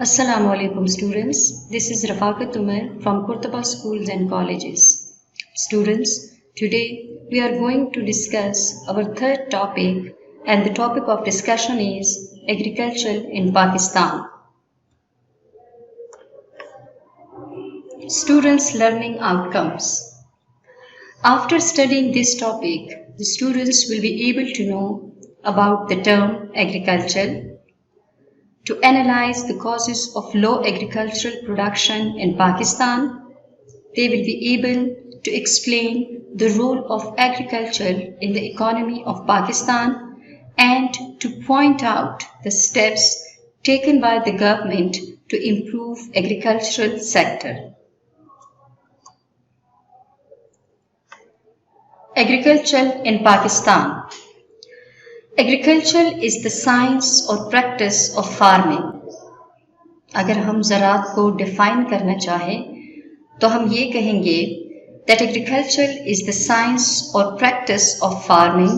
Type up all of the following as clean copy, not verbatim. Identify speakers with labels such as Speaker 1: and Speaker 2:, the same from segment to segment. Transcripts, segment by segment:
Speaker 1: Assalamu alaikum students. This is Rafaqat Umar from Kurtaba Schools and Colleges. Students, today we are going to discuss our third topic, and the topic of discussion is agriculture in Pakistan. Students' learning outcomes. After studying this topic, the students will be able to know about the term agriculture, to analyze the causes of low agricultural production in Pakistan. They will be able to explain the role of agriculture in the economy of Pakistan and to point out the steps taken by the government to improve agricultural sector. Agriculture in Pakistan. Agriculture is the science or practice of farming. अगर हम ज़राअत को define करना चाहें तो हम ये कहेंगे that agriculture is the science or practice of farming,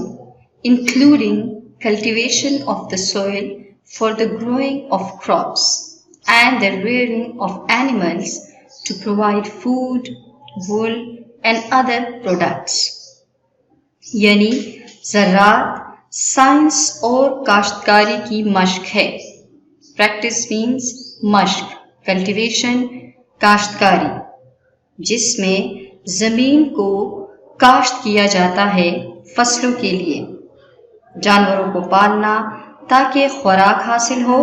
Speaker 1: including cultivation of the soil for the growing of crops and the rearing of animals to provide food, wool and other products. यानी ज़राअत science और काश्तकारी की मश्क है. Practice means मश्क, cultivation काश्तकारी, जिसमें जमीन को काश्त किया जाता है फसलों के लिए, जानवरों को पालना ताकि खुराक हासिल हो,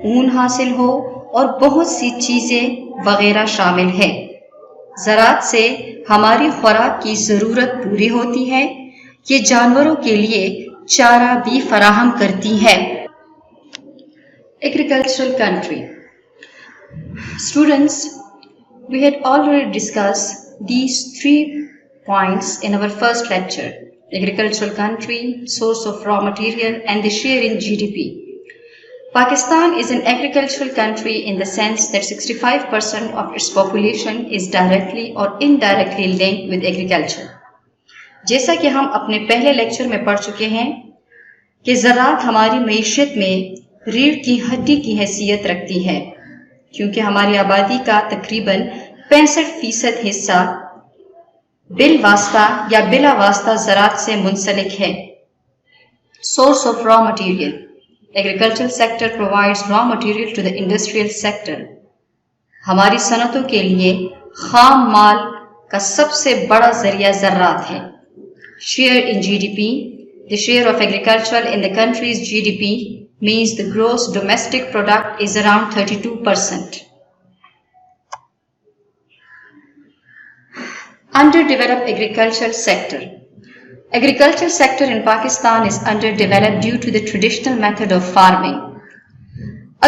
Speaker 1: ऊन हासिल हो और बहुत सी चीजें वगैरह शामिल है. ज़राअत से हमारी खुराक की ज़रूरत पूरी होती है. ये जानवरों के लिए चारा भी फराहम करती है. Agricultural country. Students, we had already discussed these 3 points in our first lecture: agricultural country, source of raw material and the share in GDP. Pakistan is an agricultural country in the sense that 65% of its population is directly or indirectly linked with agriculture. जैसा कि हम अपने पहले lecture में पढ़ चुके हैं कि ज़राअत हमारी मईशत में रीढ़ की हड्डी की हैसियत रखती है, क्योंकि हमारी आबादी का तकरीबन 65% हिस्सा बिल वास्ता या बिला वास्ता ज़राअत से मुंसलिक है. Source of raw material. Agricultural sector provides raw material to the industrial sector. हमारी सनतों के लिए खाम माल का सबसे बड़ा जरिया ज़राअत है. Share in GDP. The share of agriculture in the country's GDP means the gross domestic product is around 32%. Underdeveloped agricultural sector. Agricultural sector in Pakistan is underdeveloped due to the traditional method of farming.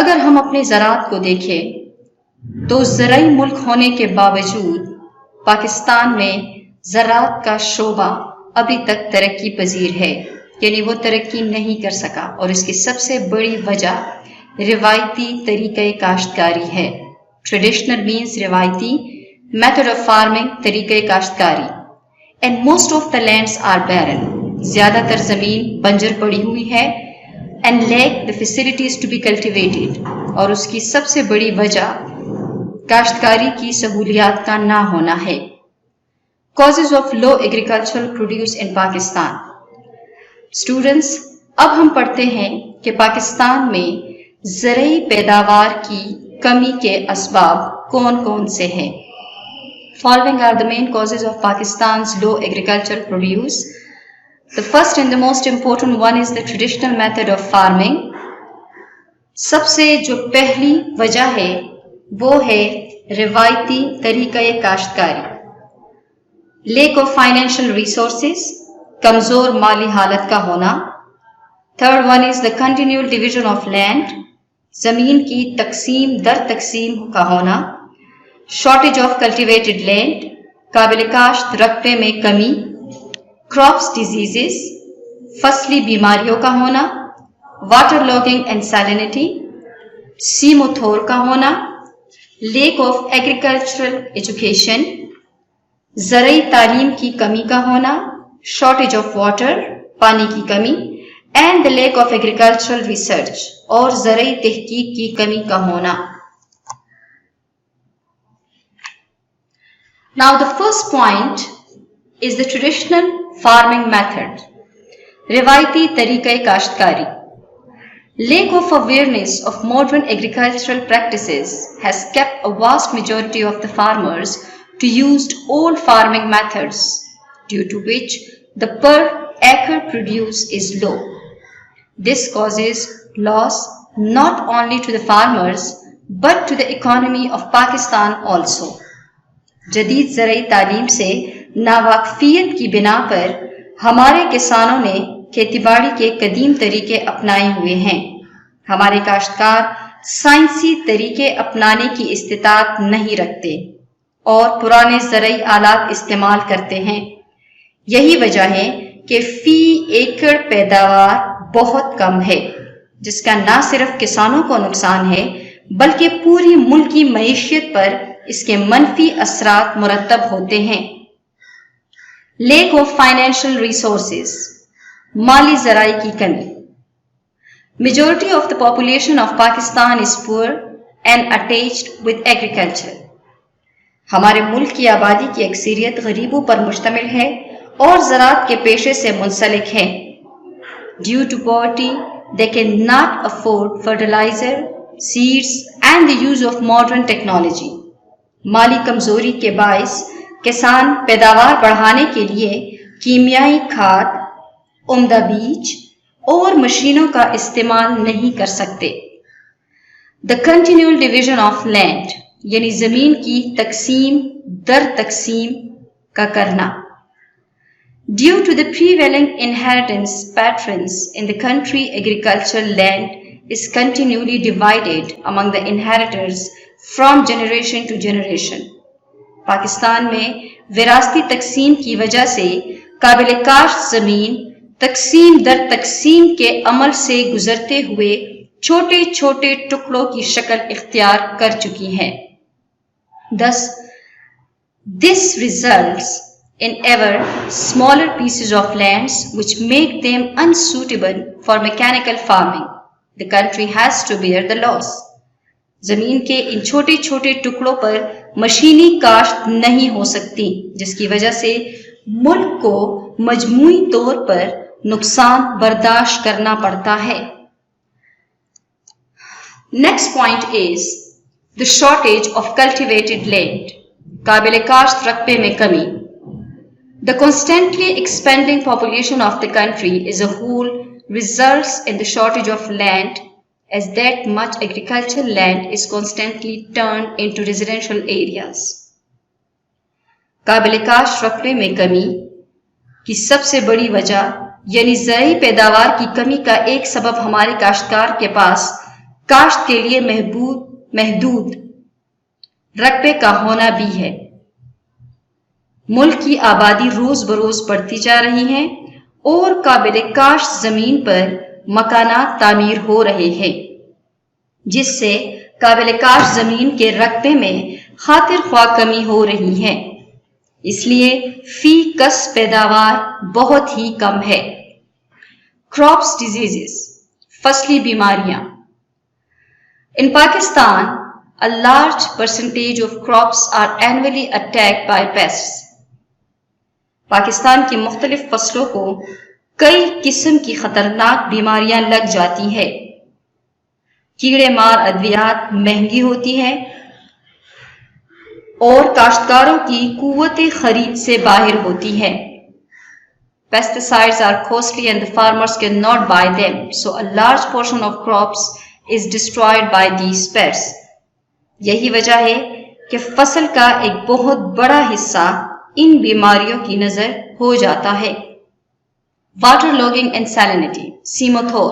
Speaker 1: अगर हम अपने ज़राअत को देखें तो ज़राई मुल्क होने के बावजूद पाकिस्तान में ज़राअत का शोबा अभी तक तरक्की पजीर है, यानी वो तरक्की नहीं कर सका, और इसकी सबसे बड़ी वजह रिवायती तरीक़े काश्तकारी है. ट्रेडिशनल मीन्स रिवायती, मेथड ऑफ फार्मिंग तरीक़े काश्तकारी. And most of the lands are barren. ज़्यादातर ज़मीन बंजर पड़ी हुई है. And lack the facilities to be cultivated. और उसकी सबसे बड़ी वजह काश्तकारी की सहूलियात का ना होना है. Causes of low agricultural produce in Pakistan. Students, अब हम पढ़ते हैं कि पाकिस्तान में ज़राई पैदावार की कमी के असबाब कौन कौन से हैं. Following are the main causes of Pakistan's low agricultural produce. The first and the most important one is the traditional method of farming. सबसे जो पहली वजह है वो है रिवायती तरीक़े काश्तकारी. लेक ऑफ फाइनेंशियल रिसोर्सेज, कमजोर माली हालत का होना. Third one is the continual division of land, जमीन की तकसीम दर तकसीम का होना. शॉर्टेज ऑफ कल्टिवेटेड लैंड, काबिल काश्त रकबे में कमी. क्रॉप्स डिजीजेस, फसली बीमारियों का होना. वाटर लॉगिंग एंड सैलिनिटी, सीमोथोर का होना. लेक ऑफ एग्रीकल्चरल एजुकेशन, ज़राई तालीम की कमी का होना. शॉर्टेज ऑफ वाटर, पानी की कमी. And the lake of agricultural research, और ज़राई तहकीक की कमी का होना. Now the first point is the traditional farming method. रिवायती तरीक़े काश्तकारी. Lack of awareness of modern agricultural practices has kept a vast majority of the farmers to use old farming methods, due to which the per acre produce is low. This causes loss not only to the farmers but to the economy of Pakistan also. जदीद ज़राई तालीम से नावाकफियत की बिना पर हमारे किसानों ने खेतीबाड़ी के कदीम तरीके अपनाए हुए हैं. हमारे काश्तकार साइंसी तरीके अपनाने की इस्तिताअत नहीं रखते और पुराने ज़राई आलात इस्तेमाल करते हैं. यही वजह है कि फी एकड़ पैदावार बहुत कम है, जिसका न सिर्फ किसानों को नुकसान है बल्कि पूरी मुल्की मईशत पर इसके मनफी असरात मुरतब होते हैं. लेक ऑफ फाइनेंशियल रिसोर्सेज, माली ज़राई की कमी. Majority of the population of Pakistan is poor and attached with agriculture. हमारे मुल्क की आबादी की अक्सरियत गरीबों पर मुश्तमिल है और ज़राअत के पेशे से मुंसलिक है. Due to poverty they can not afford fertilizer, seeds and the use of modern technology. माली कमजोरी के बायस किसान पैदावार बढ़ाने के लिए कीमियाई खाद, उम्दा बीज और मशीनों का इस्तेमाल नहीं कर सकते. The continual division of land, यानी जमीन की तकसीम दर तकसीम का करना. Due to the prevailing inheritance patterns in the country, agricultural land is continually divided among the inheritors from generation to generation. Pakistan में विरासती तकसीम की वजह से काबिल काश्त जमीन तकसीम दर तकसीम के अमल से गुजरते हुए छोटे छोटे टुकड़ों की शक्ल इख्तियार कर चुकी है. Thus, this results in ever smaller pieces of lands which make them unsuitable for mechanical farming. The country has to bear the loss. जमीन के इन छोटे छोटे टुकड़ों पर मशीनी काश्त नहीं हो सकती, जिसकी वजह से मुल्क को मजमूई तौर पर नुकसान बर्दाश्त करना पड़ता है. Next point is the shortage of cultivated land. काबिल काश्त रकबे में कमी. The constantly expanding population of the country is a whole results in the shortage of land, as that much agricultural land is constantly turned into residential areas. काबिल काश्त रकबे में कमी की सबसे बड़ी वजह यानी ज़राई पैदावार की कमी का एक सबब हमारे काश्तकार के पास काश्त के लिए महदूद रकबे का होना भी है. मुल्क की आबादी रोज बरोज बढ़ती जा रही है और काबिल काश्त जमीन पर मकानात तामीर हो रहे हैं, जिससे काबिल काश्त जमीन के रकबे में खातिर ख्वाह कमी हो रही है. इसलिए फी कस पैदावार बहुत ही कम है. क्रॉप्स डिजीजेस, फसली बीमारियां. इन Pakistan a large percentage of crops are annually attacked by pests. Pakistan की मुख्तलिफ फसलों को कई किस्म की खतरनाक बीमारियां लग जाती है. कीड़े मार अद्वियात महंगी होती है और काश्तकारों की कुव्वत खरीद से बाहर होती है. Pesticides are costly and the farmers cannot buy them, so a large portion of crops is destroyed by these pests. यही वजह है कि फसल का एक बहुत बड़ा हिस्सा इन बीमारियों की नजर हो जाता है. Waterlogging and salinity, सीमोथोर.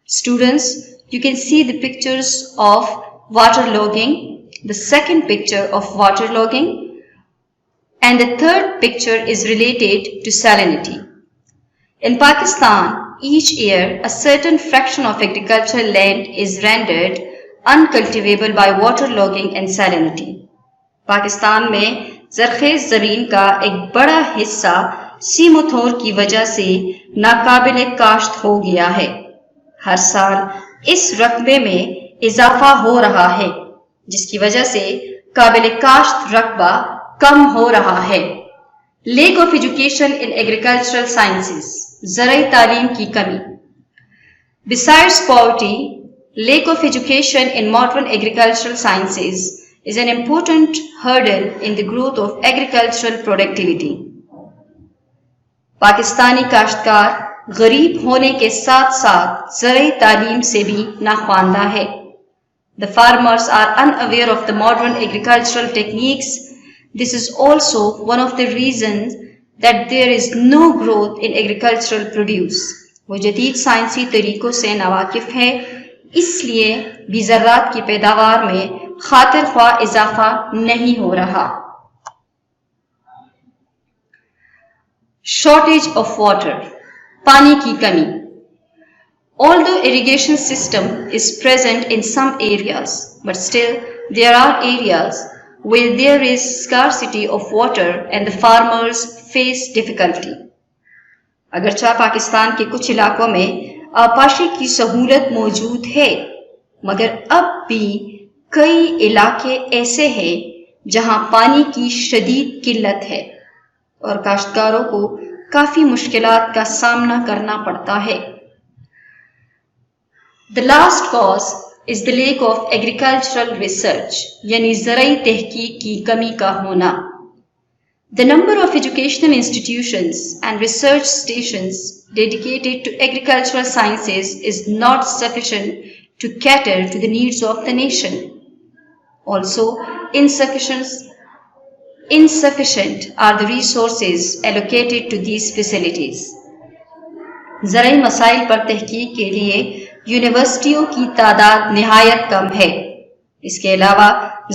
Speaker 1: Students, you can see the pictures of waterlogging, the second picture of waterlogging, and the third picture is related to salinity. In Pakistan, each year a certain fraction of agricultural land is rendered uncultivable by waterlogging and salinity. Pakistan में ज़रख़ेज़ ज़मीन का एक बड़ा हिस्सा सीमोथोर की वजह से नाकाबिले काश्त हो गया है. हर साल इस रकबे में इजाफा हो रहा है, जिसकी वजह से काबिले काश्त रकबा कम हो रहा है। Lack of education in agricultural sciences, ज़राई तालीम की कमी। Besides poverty, lack of education in modern agricultural sciences is an important hurdle in the growth of agricultural productivity. Pakistani काश्तकार गरीब होने के साथ साथ ज़राई तालीम से भी नाख्वानदा है। The farmers are unaware of the modern agricultural techniques. This is also one of the reasons that there is no growth in agricultural produce. वो जदीद साइंसी तरीकों से नावाकिफ है, इसलिए भी ज़रात की पैदावार में खातिर ख्वाह इजाफा नहीं हो रहा। शॉर्टेज ऑफ वाटर, पानी की कमी। Although irrigation system is present in some areas, but still there are areas where there is scarcity of water and the farmers face difficulty. अगरचा Pakistan के कुछ इलाकों में आपाशी की सहूलत मौजूद है, मगर अब भी कई इलाके ऐसे हैं जहां पानी की शदीद किल्लत है और काश्तकारों को काफी मुश्किलात का सामना करना पड़ता है। The last cause is the lack of agricultural research, यानी ज़राई तहकीक की कमी का होना। The number of educational institutions and research stations dedicated to agricultural sciences is not sufficient to cater to the needs of the nation. Also, insufficient are the resources allocated to these facilities. ज़राई मसाइल पर तहकीक के लिए यूनिवर्सिटियों की तादाद निहायत कम है। इसके अलावा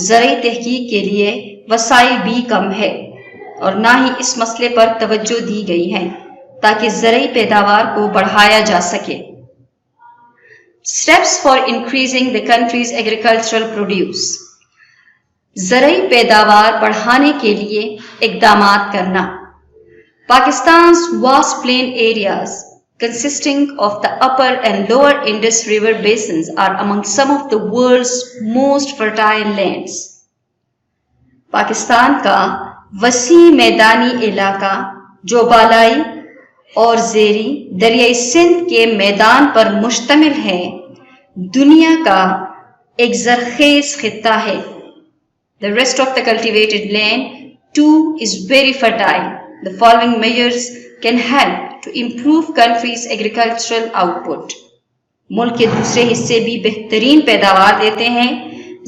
Speaker 1: ज़राई तहकीक के लिए वसाइल भी कम है और ना ही इस मसले पर तवज्जो दी गई है ताकि ज़राई पैदावार को बढ़ाया जा सके। Steps for increasing the country's agricultural produce, ज़राई पैदावार बढ़ाने के लिए इक़दामात करना। Pakistan's vast plain areas consisting of the upper and lower Indus River basins are among some of the world's most fertile lands. Pakistan का वसी मैदानी इलाका जो बालाई और ज़ेरी दरियाई सिंध के मैदान पर मुश्तमिल है, दुनिया का एक ज़रखेज़ खित्ता है। The rest of the cultivated land too is very fertile. The following measures can help to improve country's agricultural output. मुल्क के दूसरे हिस्से भी बेहतरीन पैदावार देते हैं।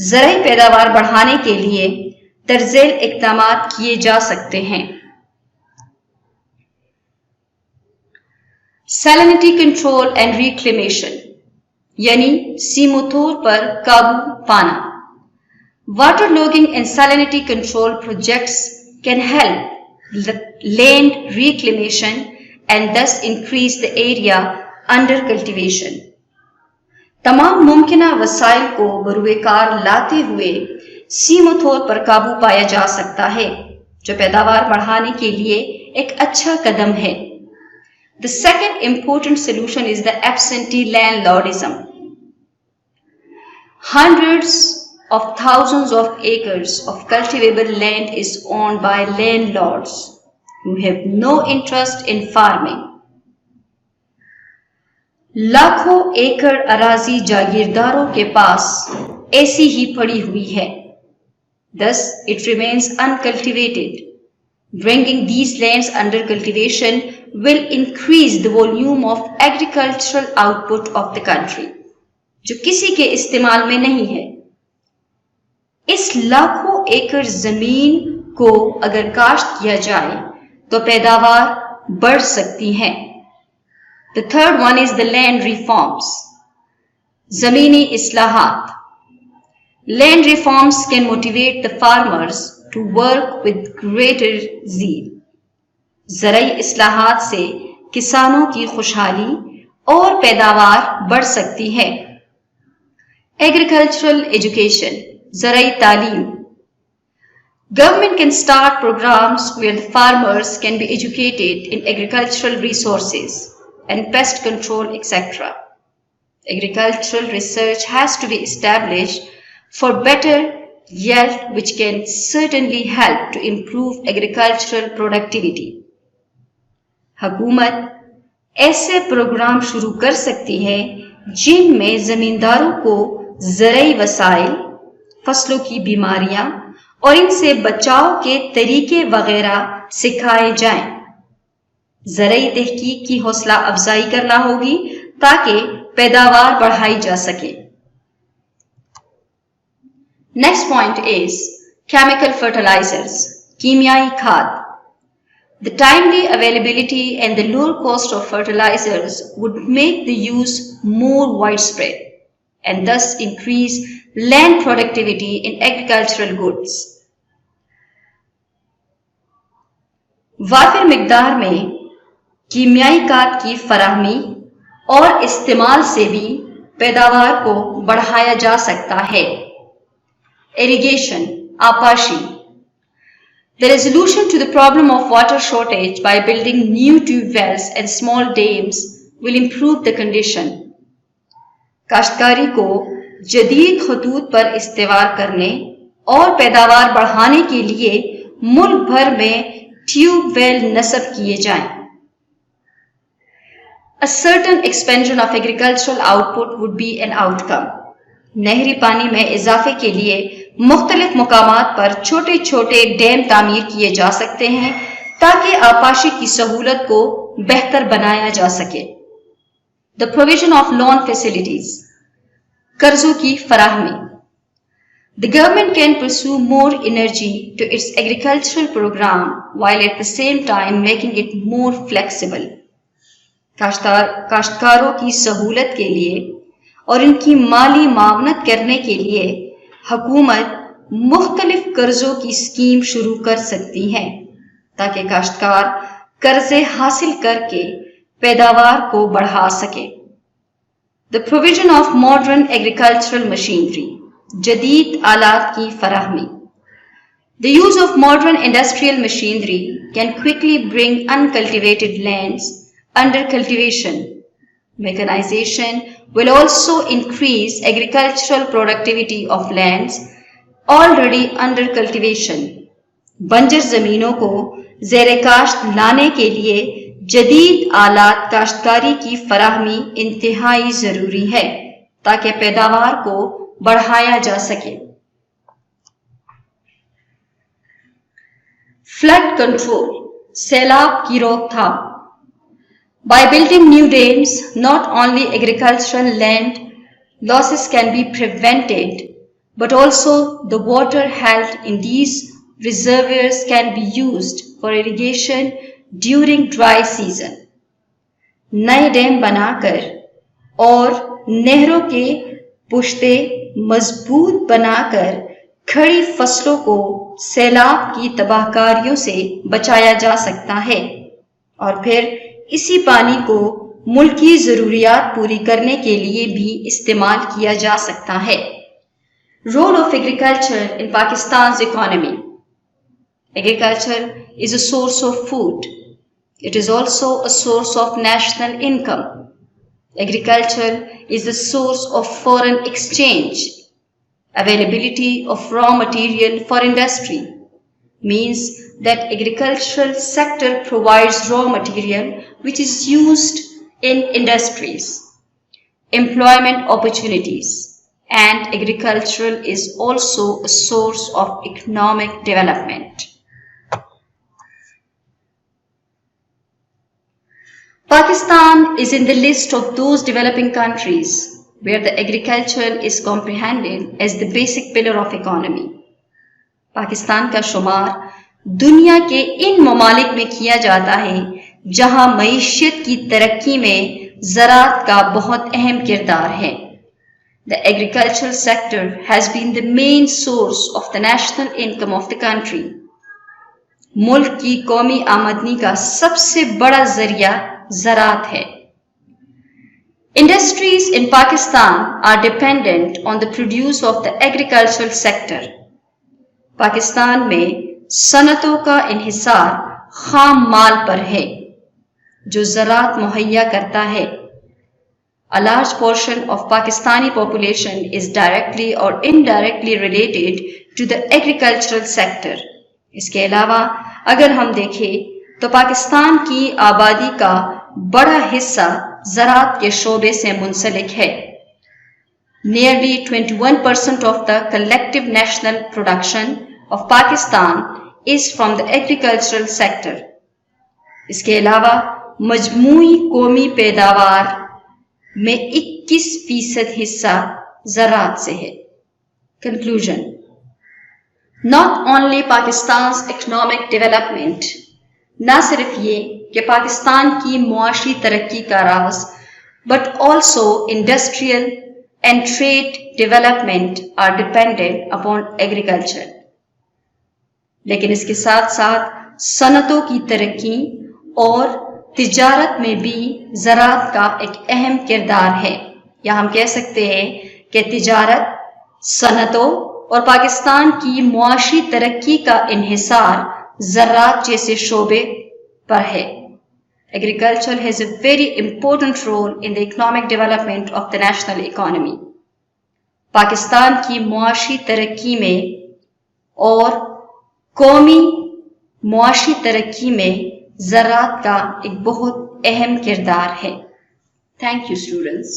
Speaker 1: ज़राई पैदावार बढ़ाने के लिए तर्ज़ेल इक़दामात किए जा सकते हैं। Salinity control and reclamation, यानी सीमोतोर पर काबू पाना। Waterlogging and salinity control projects can help land reclamation and thus increase the area under cultivation. तमाम मुमकिना वसाइल को बरूएकार लाते हुए सीमोतोर पर काबू पाया जा सकता है, जो पैदावार बढ़ाने के लिए एक अच्छा कदम है। The second important solution is the absentee landlordism. Hundreds of thousands of acres of cultivable land is owned by landlords who have no interest in farming. लाखों एकड़ अराजी जागीरदारों के पास ऐसी ही पड़ी हुई है। Thus, it remains uncultivated. Bringing these lands under cultivation will increase the volume of agricultural output of the country, जो किसी के इस्तेमाल में नहीं है। इस लाखों एकड़ जमीन को अगर काश्त किया जाए तो पैदावार बढ़ सकती है। The third one is the land reforms. जमीनी इस्लाहात। Land reforms can motivate the farmers to work with greater zeal. ज़राई इस्लाहात से किसानों की खुशहाली और पैदावार बढ़ सकती है। Agricultural education, ज़राई तालीम। Government can start programs where the farmers can be educated in agricultural resources and pest control, etc. Agricultural research has to be established for better yet which can certainly help to improve agricultural productivity. हुकूमत ऐसे programme शुरू कर सकती है जिनमें जमींदारों को ज़राई वसाइल, फसलों की बीमारियां और इनसे बचाव के तरीके वगैरह सिखाए जाएं। ज़राई तहकीक की हौसला अफजाई करना होगी ताकि पैदावार बढ़ाई जा सके। Next point is chemical fertilizers, कीमियाई खाद. The timely availability and the lower cost of fertilizers would make the use more widespread and thus increase land productivity in agricultural goods. वाफिर मिकदार में कीमियाई खाद की फराहमी और इस्तेमाल से भी पैदावार को बढ़ाया जा सकता है। Irrigation, आपाशी. The resolution to the problem of water shortage by building new tube wells and small dams will improve the condition. काश्तकारी को जदीद खतूत पर इस्तेवार करने और पैदावार बढ़ाने के लिए मुल्क भर में ट्यूब वेल नस्ब किए जाएं। A certain expansion of agricultural output would be an outcome. नहरी पानी में इजाफे के लिए मुख्तलिफ मुकामात पर छोटे छोटे डैम तामीर किए जा सकते हैं ताकि आपाशी की सहूलत को बेहतर बनाया जा सके। The provision of loan facilities, कर्जों की फराहमी. The government can pursue more energy to its agricultural program while at the same time making it more flexible. काश्तकारों की सहूलत के लिए और इनकी माली मावनत करने के लिए हुकूमत मुख्तलिफ कर्जों की स्कीम शुरू कर सकती है ताकि काश्तकार कर्जे हासिल करके पैदावार को बढ़ा सके। The provision of modern agricultural machinery, जदीद आलात की फराहमी. The use of modern industrial machinery can quickly bring uncultivated lands under cultivation. Mechanization will also increase agricultural productivity of lands already under cultivation. बंजर जमीनों को ज़ेरे काश्त लाने के लिए जदीद आलात काश्तकारी की फराहमी इंतहाई जरूरी है ताकि पैदावार को बढ़ाया जा सके। फ्लड कंट्रोल, सैलाब की रोकथाम. By building new dams, not only agricultural land losses can be prevented, but also the water held in these reservoirs can be used for irrigation during dry season. नए डैम बनाकर और नहरों के पुश्ते मजबूत बनाकर खड़ी फसलों को सैलाब की तबाहकारियों से बचाया जा सकता है और फिर इसी पानी को मुल्की जरूरियात पूरी करने के लिए भी इस्तेमाल किया जा सकता है। Role of agriculture in Pakistan economy. Agriculture is a source of food. It is also a source of national income. Agriculture is the source of foreign exchange. Availability of raw material for industry means that agricultural sector provides raw material which is used in industries, employment opportunities, and agricultural is also a source of economic development. Pakistan is in the list of those developing countries where the agriculture is comprehended as the basic pillar of economy. Pakistan का शुमार दुनिया के इन ममालिक में किया जाता है जहां मईशत की तरक्की में ज़राअत का बहुत अहम किरदार है. The agricultural sector has been the main source of the national income of the country. मुल्क की कौमी आमदनी का सबसे बड़ा जरिया ज़राअत है. Industries in Pakistan are dependent on the produce of the agricultural sector. Pakistan में सनतों का इन्हिसार खाम माल पर है जो ज़राअत मुहैया करता है. A large portion of Pakistani population is directly or indirectly related to the agricultural sector. इसके अलावा अगर हम देखें तो पाकिस्तान की आबादी का बड़ा हिस्सा ज़राअत के शोबे से मुंसलिक है. Nearly 21% of the collective national production of Pakistan is from the agricultural sector. इसके अलावा मजमूई कौमी पैदावार में 21% हिस्सा ज़राअत से है. Conclusion. Not only Pakistan's economic development, ना सिर्फ ये कि पाकिस्तान की मुआशी तरक्की का राज, but also industrial and trade development are dependent upon agriculture. लेकिन इसके साथ साथ सनतों की तरक्की और तिजारत में भी ज़राअत का एक अहम किरदार है. या हम कह सकते हैं कि तिजारत, सनतों और पाकिस्तान की मुआशी तरक्की का इन्हिसार ज़राअत जैसे शोबे पर है. Agriculture has a very important role in the economic development of the national economy. Pakistan की मुआशी तरक्की में और कौमी मुआशी तरक्की में ज़राअत का एक बहुत अहम किरदार है. Thank you students.